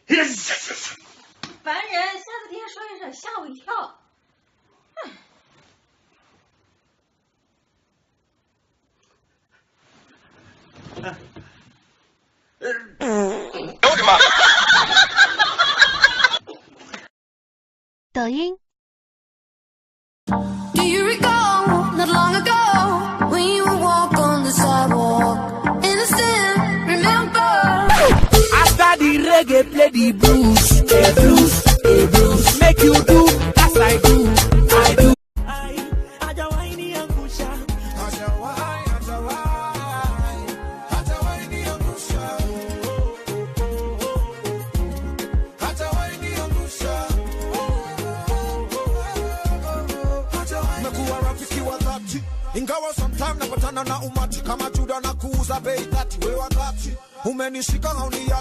烦人，下次听他说一声，吓我一跳。我的妈！抖音。Do you recall not long ago when you would walk on the sidewalk? Innocent, remember? After the reggae, play the blues, a blues, a blues. Make you do as I do, I do. Ingawa sometime napatana na umati kama juda na kuuza bei 30 wewe wakati umenishika haunia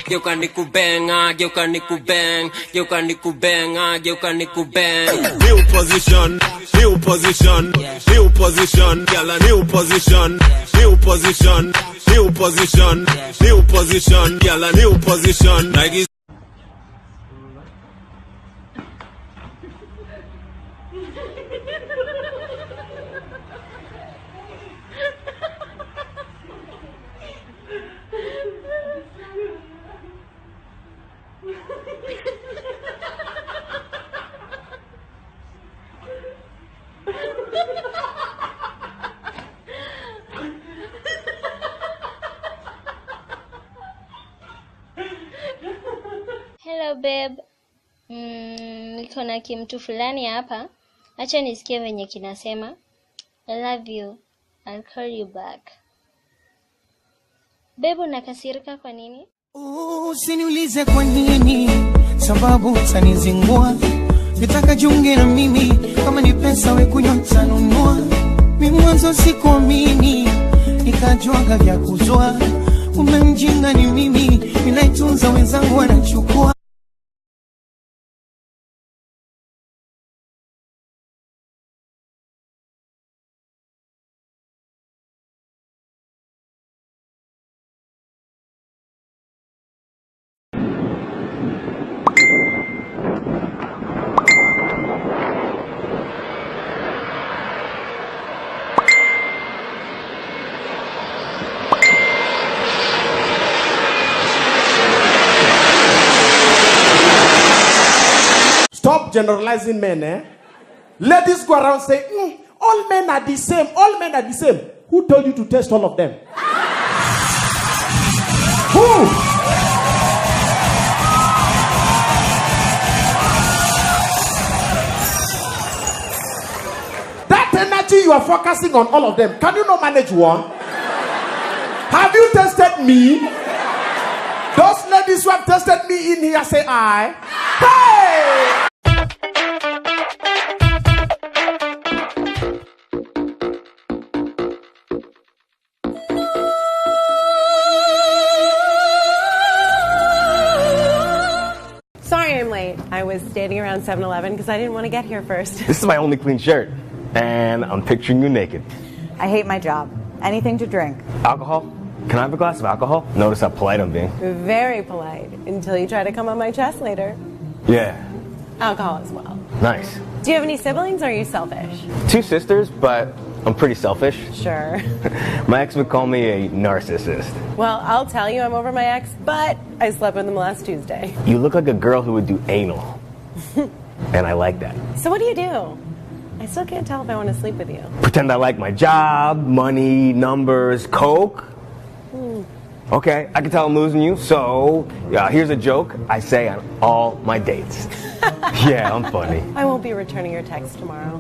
geuka nikubenga geuka nikubeng geuka nikubenga geuka nikubeng new position new position new position gyal new position new position new position new position gyal new position like Hello babe. Niko na kimtu fulani hapa. Acha nisikie venye kinasema. I love you. I'll call you back. Babe, unakasirika kwa nini? Usiniulize kwa nini, sababu utanizingua. Nitaka jiunge na mimi, kama ni pesa we kunywa tanunua. Mimi mwanzo sikuamini, nikajuaga vya kuzua. Umemjinga ni mimi, ninaitunza wenzangu wanachukua. Stop generalizing men, eh? Ladies go around saying, all men are the same, all men are the same. Who told you to test all of them? Who? That energy you are focusing on all of them, can you not manage one? Have you tested me? Those ladies who have tested me in here say I. Hey! Sorry I'm late. I was standing around 7-Eleven because I didn't want to get here first. This is my only clean shirt, and I'm picturing you naked. I hate my job. Anything to drink. Alcohol? Can I have a glass of alcohol? Notice how polite I'm being. Very polite, until you try to come on my chest later. Yeah. Alcohol as well. Nice. Do you have any siblings, or are you selfish? 2 sisters, but I'm pretty selfish. Sure. My ex would call me a narcissist. Well, I'll tell you I'm over my ex, but I slept with him last Tuesday. You look like a girl who would do anal. And I like that. So what do? I still can't tell if I want to sleep with you. Pretend I like my job, money, numbers, coke. Okay, I can tell I'm losing you, so here's a joke I say on all my dates. Yeah, I'm funny. I won't be returning your text tomorrow.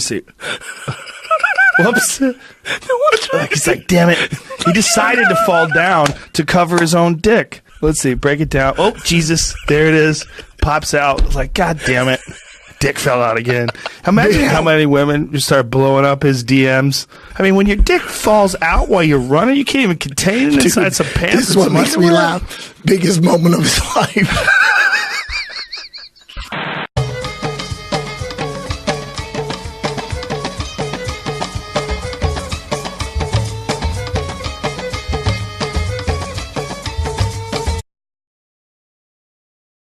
see. Whoops. He's like, damn it. He decided to fall down to cover his own dick. Let's see. Break it down. Oh, Jesus. There it is. Pops out. It's like, God damn it. Dick fell out again. Imagine how many women just start blowing up his DMs. I mean, when your dick falls out while you're running, you can't even contain it inside some pants. This is what makes me laugh. Biggest moment of his life.